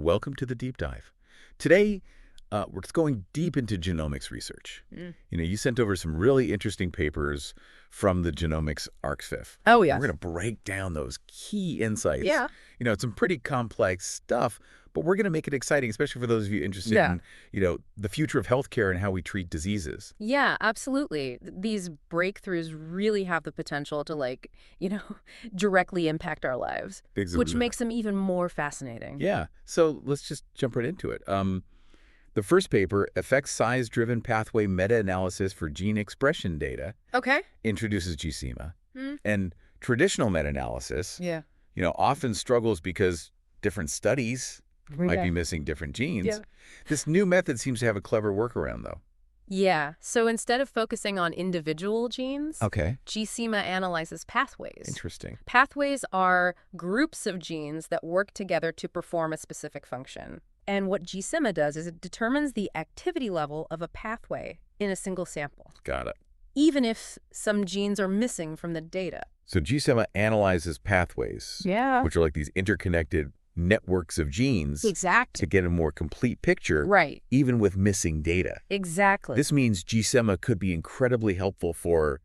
Welcome to the deep dive. Today, we're going deep into genomics research. You sent over some really interesting papers from the Genomics ArcFIF. Oh, And yes. we're going to break down those key insights. Yeah. It's some pretty complex stuff, but we're going to make it exciting, especially for those of you interested in, the future of healthcare and how we treat diseases. Yeah, absolutely. These breakthroughs really have the potential to, directly impact our lives, which makes them even more fascinating. Yeah. So let's just jump right into it. The first paper, Effect Size-Driven Pathway Meta-Analysis for Gene Expression Data, Okay. introduces GSEMA. And traditional meta-analysis, Yeah. often struggles because different studies might be missing different genes. This new method seems to have a clever workaround, though. Yeah. So instead of focusing on individual genes, Okay. GSEMA analyzes pathways. Interesting. Pathways are groups of genes that work together to perform a specific function. And what GSEMA does is it determines the activity level of a pathway in a single sample, Got it. even if some genes are missing from the data. So GSEMA analyzes pathways, which are like these interconnected networks of genes Exactly. to get a more complete picture, Right. even with missing data. Exactly. This means GSEMA could be incredibly helpful for,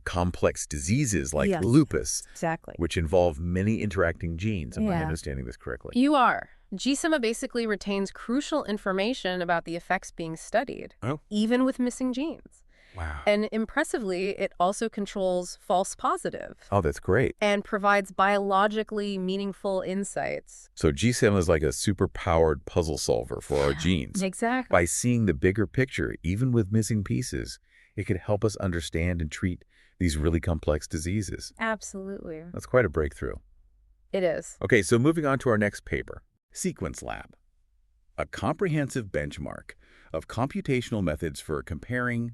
complex diseases like lupus, Exactly. which involve many interacting genes. Am I Yeah. understanding this correctly? You are. GSEMA basically retains crucial information about the effects being studied, even with missing genes. Wow. And impressively, it also controls false positive Oh, that's great. and provides biologically meaningful insights. So GSEMA is like a super-powered puzzle solver for our genes. Exactly. By seeing the bigger picture, even with missing pieces, it could help us understand and treat these really complex diseases. Absolutely. That's quite a breakthrough. It is. Okay, so moving on to our next paper, Sequence Lab, a comprehensive benchmark of computational methods for comparing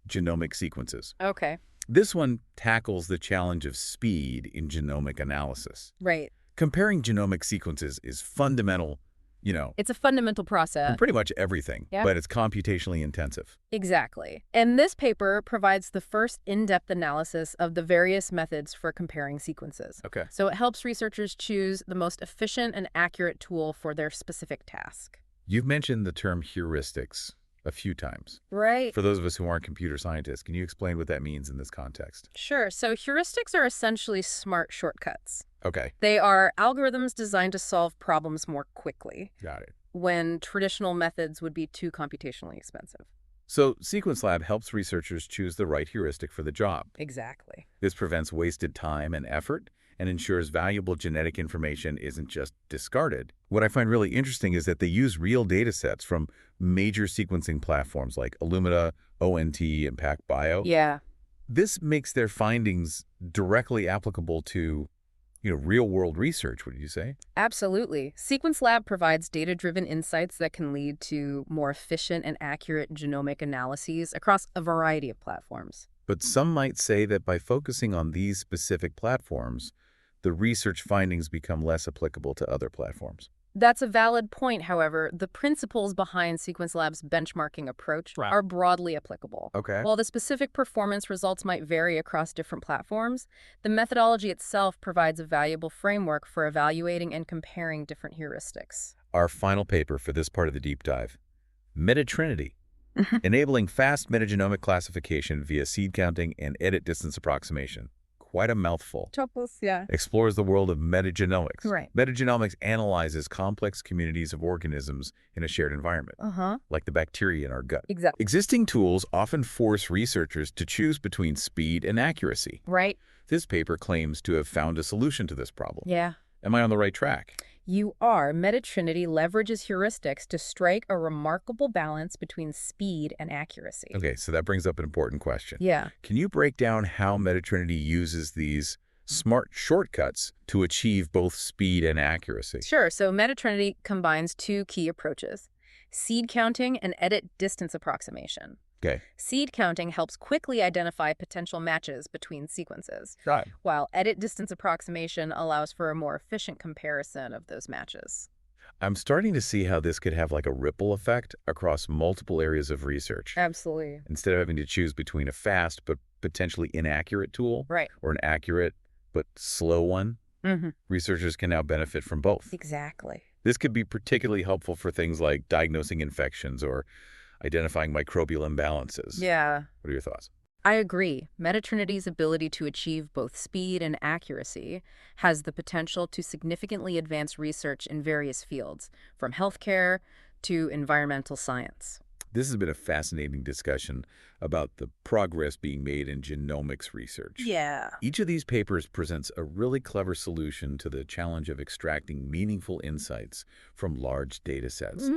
genomic sequences. Okay. This one tackles the challenge of speed in genomic analysis. Right. Comparing genomic sequences is fundamental, It's a fundamental process. in pretty much everything, Yeah. but it's computationally intensive. Exactly. And this paper provides the first in-depth analysis of the various methods for comparing sequences. Okay. So it helps researchers choose the most efficient and accurate tool for their specific task. You've mentioned the term heuristics a few times. Right. For those of us who aren't computer scientists, can you explain what that means in this context? Sure. So heuristics are essentially smart shortcuts. Okay. They are algorithms designed to solve problems more quickly Got it. when traditional methods would be too computationally expensive. So Sequence Lab helps researchers choose the right heuristic for the job. Exactly. This prevents wasted time and effort and ensures valuable genetic information isn't just discarded. What I find really interesting is that they use real data sets from major sequencing platforms like Illumina, ONT, and PacBio. Yeah. This makes their findings directly applicable to real-world research, would you say? Absolutely. Sequence Lab provides data-driven insights that can lead to more efficient and accurate genomic analyses across a variety of platforms. But some might say that by focusing on these specific platforms, the research findings become less applicable to other platforms. That's a valid point, however. The principles behind Sequence Lab's benchmarking approach are broadly applicable. Okay. While the specific performance results might vary across different platforms, the methodology itself provides a valuable framework for evaluating and comparing different heuristics. Our final paper for this part of the deep dive, Metatrinity, enabling fast metagenomic classification via seed counting and edit distance approximation. Quite a mouthful. Topos, yeah. Explores the world of metagenomics. Right. Metagenomics analyzes complex communities of organisms in a shared environment, like the bacteria in our gut. Exactly. Existing tools often force researchers to choose between speed and accuracy. Right. This paper claims to have found a solution to this problem. Yeah. Am I on the right track? You are. Metatrinity leverages heuristics to strike a remarkable balance between speed and accuracy. Okay, so that brings up an important question. Yeah. Can you break down how Metatrinity uses these smart shortcuts to achieve both speed and accuracy? Sure. So Metatrinity combines two key approaches, seed counting and edit distance approximation. Okay. Seed counting helps quickly identify potential matches between sequences, Got it. while edit distance approximation allows for a more efficient comparison of those matches. I'm starting to see how this could have like a ripple effect across multiple areas of research. Absolutely. Instead of having to choose between a fast but potentially inaccurate tool Right. or an accurate but slow one, researchers can now benefit from both. Exactly. This could be particularly helpful for things like diagnosing infections or identifying microbial imbalances. Yeah. What are your thoughts? I agree. MetaTrinity's ability to achieve both speed and accuracy has the potential to significantly advance research in various fields, from healthcare to environmental science. This has been a fascinating discussion about the progress being made in genomics research. Yeah. Each of these papers presents a really clever solution to the challenge of extracting meaningful insights from large data sets.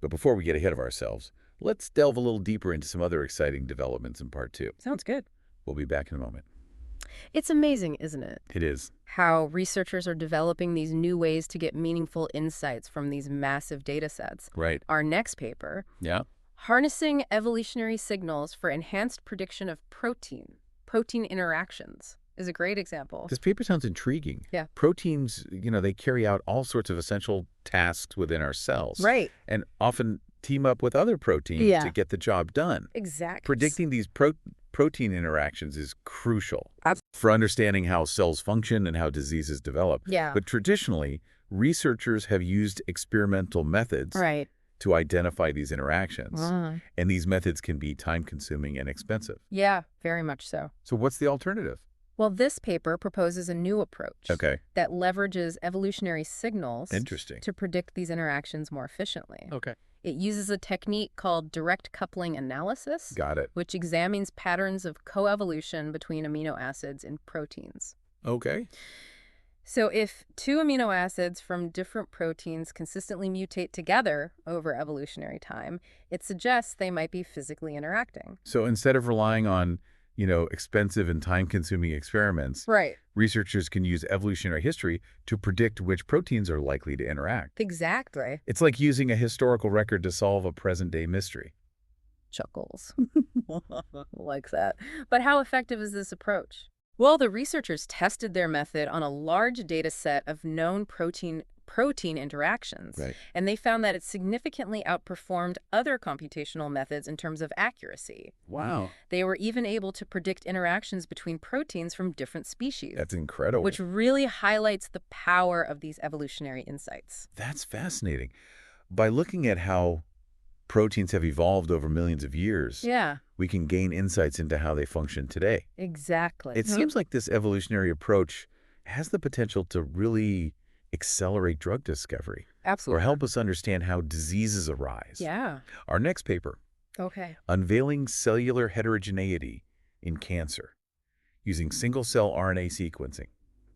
But before we get ahead of ourselves, let's delve a little deeper into some other exciting developments in part 2. Sounds good. We'll be back in a moment. It's amazing, isn't it? It is. How researchers are developing these new ways to get meaningful insights from these massive data sets. Right. Our next paper, Yeah. Harnessing Evolutionary Signals for Enhanced Prediction of Protein Interactions, is a great example. This paper sounds intriguing. Yeah. Proteins, they carry out all sorts of essential tasks within our cells. Right. And often team up with other proteins Yeah. to get the job done. Exactly. Predicting these protein interactions is crucial Ab- for understanding how cells function and how diseases develop. Yeah. But traditionally, researchers have used experimental methods Right. to identify these interactions. And these methods can be time-consuming and expensive. Yeah, very much so. So what's the alternative? Well, this paper proposes a new approach Okay. that leverages evolutionary signals Interesting. to predict these interactions more efficiently. Okay. It uses a technique called direct coupling analysis, Got it. which examines patterns of coevolution between amino acids in proteins. Okay. So if two amino acids from different proteins consistently mutate together over evolutionary time, it suggests they might be physically interacting. So instead of relying on, expensive and time-consuming experiments, Right. researchers can use evolutionary history to predict which proteins are likely to interact. Exactly. It's like using a historical record to solve a present-day mystery. Chuckles. Like that. But how effective is this approach? Well, the researchers tested their method on a large data set of known protein interactions, Right. and they found that it significantly outperformed other computational methods in terms of accuracy. Wow. They were even able to predict interactions between proteins from different species, That's incredible. which really highlights the power of these evolutionary insights. That's fascinating. By looking at how proteins have evolved over millions of years, Yeah, we can gain insights into how they function today. exactly. It seems like this evolutionary approach has the potential to really accelerate drug discovery or Absolutely. help us understand how diseases arise. Yeah. Our next paper, Okay. Unveiling Cellular Heterogeneity in Cancer, using single-cell RNA sequencing.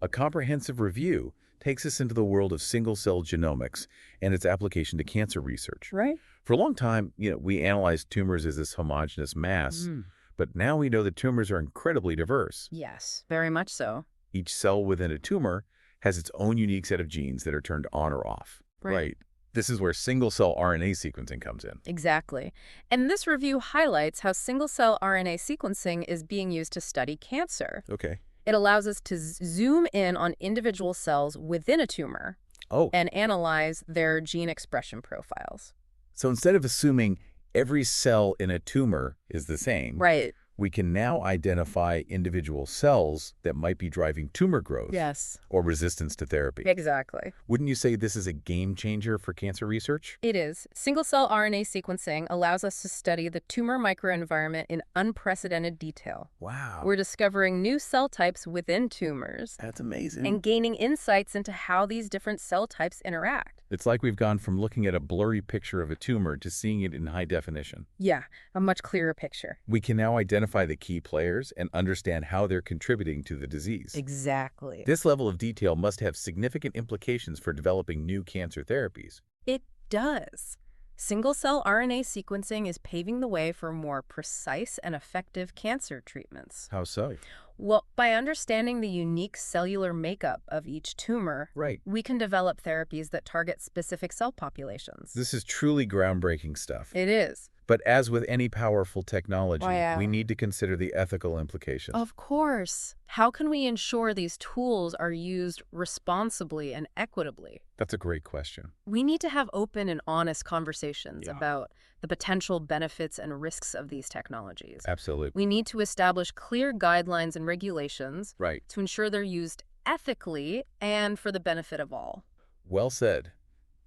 A comprehensive review takes us into the world of single-cell genomics and its application to cancer research. Right. For a long time, we analyzed tumors as this homogeneous mass, but now we know that tumors are incredibly diverse. Yes, very much so. Each cell within a tumor has its own unique set of genes that are turned on or off. Right. This is where single-cell RNA sequencing comes in. Exactly. And this review highlights how single-cell RNA sequencing is being used to study cancer. Okay. It allows us to zoom in on individual cells within a tumor Oh, and analyze their gene expression profiles. so instead of assuming every cell in a tumor is the same, Right. we can now identify individual cells that might be driving tumor growth Yes. or resistance to therapy. Exactly. Wouldn't you say this is a game changer for cancer research? It is. Single-cell RNA sequencing allows us to study the tumor microenvironment in unprecedented detail. Wow. We're discovering new cell types within tumors That's amazing. and gaining insights into how these different cell types interact. It's like we've gone from looking at a blurry picture of a tumor to seeing it in high definition. Yeah, a much clearer picture. We can now identify the key players and understand how they're contributing to the disease. Exactly. This level of detail must have significant implications for developing new cancer therapies. It does. Single-cell RNA sequencing is paving the way for more precise and effective cancer treatments. How so? Well, by understanding the unique cellular makeup of each tumor, Right. we can develop therapies that target specific cell populations. This is truly groundbreaking stuff. It is. But as with any powerful technology, Oh, yeah. we need to consider the ethical implications. Of course. How can we ensure these tools are used responsibly and equitably? That's a great question. We need to have open and honest conversations Yeah. about the potential benefits and risks of these technologies. Absolutely. We need to establish clear guidelines and regulations Right. to ensure they're used ethically and for the benefit of all. Well said.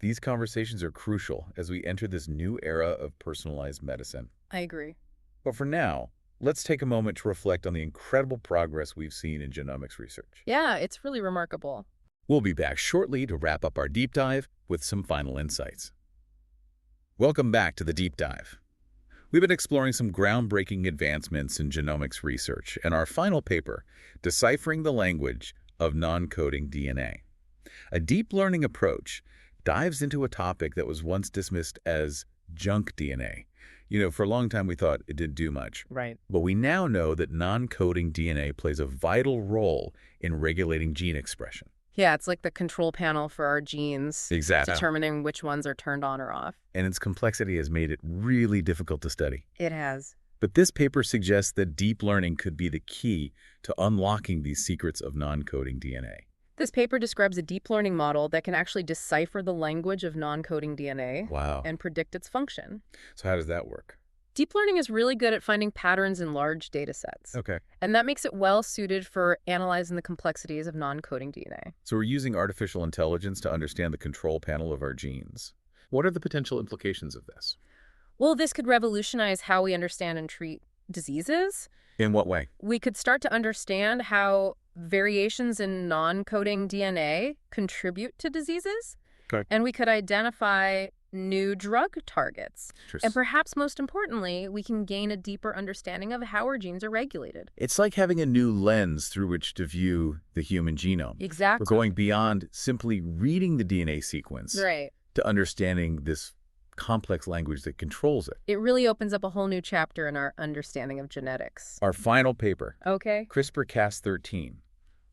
These conversations are crucial as we enter this new era of personalized medicine. I agree. But for now, let's take a moment to reflect on the incredible progress we've seen in genomics research. Yeah, it's really remarkable. We'll be back shortly to wrap up our deep dive with some final insights. Welcome back to the deep dive. We've been exploring some groundbreaking advancements in genomics research and our final paper, Deciphering the Language of Non-Coding DNA. A deep learning approach dives into a topic that was once dismissed as junk DNA. For a long time we thought it didn't do much. Right. But we now know that non-coding DNA plays a vital role in regulating gene expression. Yeah, it's like the control panel for our genes, Exactly. determining which ones are turned on or off. And its complexity has made it really difficult to study. It has. But this paper suggests that deep learning could be the key to unlocking these secrets of non-coding DNA. This paper describes a deep learning model that can actually decipher the language of non-coding DNA Wow. and predict its function. So how does that work? Deep learning is really good at finding patterns in large data sets. Okay. And that makes it well suited for analyzing the complexities of non-coding DNA. So we're using artificial intelligence to understand the control panel of our genes. What are the potential implications of this? Well, this could revolutionize how we understand and treat diseases. In what way? We could start to understand how variations in non-coding DNA contribute to diseases. Okay. And we could identify new drug targets. And perhaps most importantly, we can gain a deeper understanding of how our genes are regulated. It's like having a new lens through which to view the human genome. Exactly. We're going beyond simply reading the DNA sequence Right. to understanding this complex language that controls it. It really opens up a whole new chapter in our understanding of genetics. Our final paper, Okay. CRISPR-Cas13,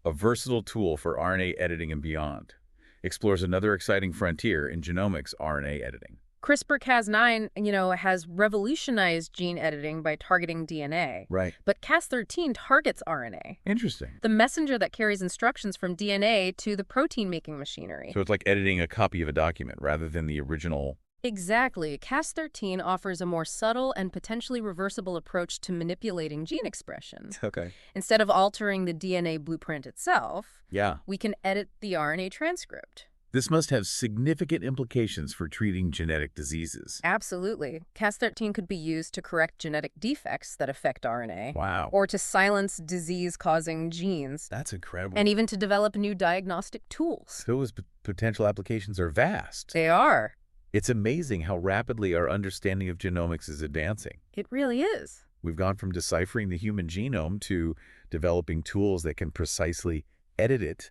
a versatile tool for RNA editing and beyond, explores another exciting frontier in genomics RNA editing. CRISPR-Cas9, has revolutionized gene editing by targeting DNA. Right. But Cas13 targets RNA, Interesting. the messenger that carries instructions from DNA to the protein-making machinery. So it's like editing a copy of a document rather than the original. Exactly. Cas13 offers a more subtle and potentially reversible approach to manipulating gene expression. Okay. Instead of altering the DNA blueprint itself, Yeah. we can edit the RNA transcript. This must have significant implications for treating genetic diseases. Absolutely. Cas13 could be used to correct genetic defects that affect RNA. Wow. Or to silence disease-causing genes. That's incredible. And even to develop new diagnostic tools. Those potential applications are vast. They are. It's amazing how rapidly our understanding of genomics is advancing. It really is. We've gone from deciphering the human genome to developing tools that can precisely edit it.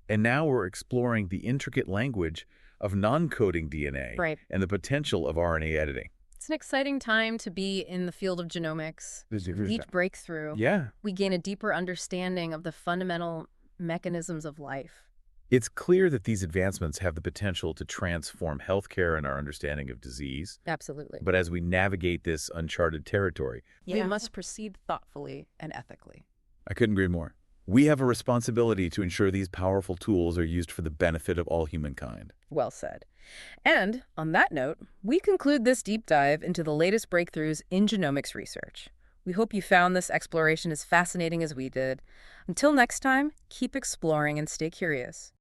And now we're exploring the intricate language of non-coding DNA Right. and the potential of RNA editing. It's an exciting time to be in the field of genomics. With each breakthrough, Yeah. we gain a deeper understanding of the fundamental mechanisms of life. It's clear that these advancements have the potential to transform healthcare and our understanding of disease. Absolutely. But as we navigate this uncharted territory, We must proceed thoughtfully and ethically. I couldn't agree more. We have a responsibility to ensure these powerful tools are used for the benefit of all humankind. Well said. And on that note, we conclude this deep dive into the latest breakthroughs in genomics research. We hope you found this exploration as fascinating as we did. Until next time, keep exploring and stay curious.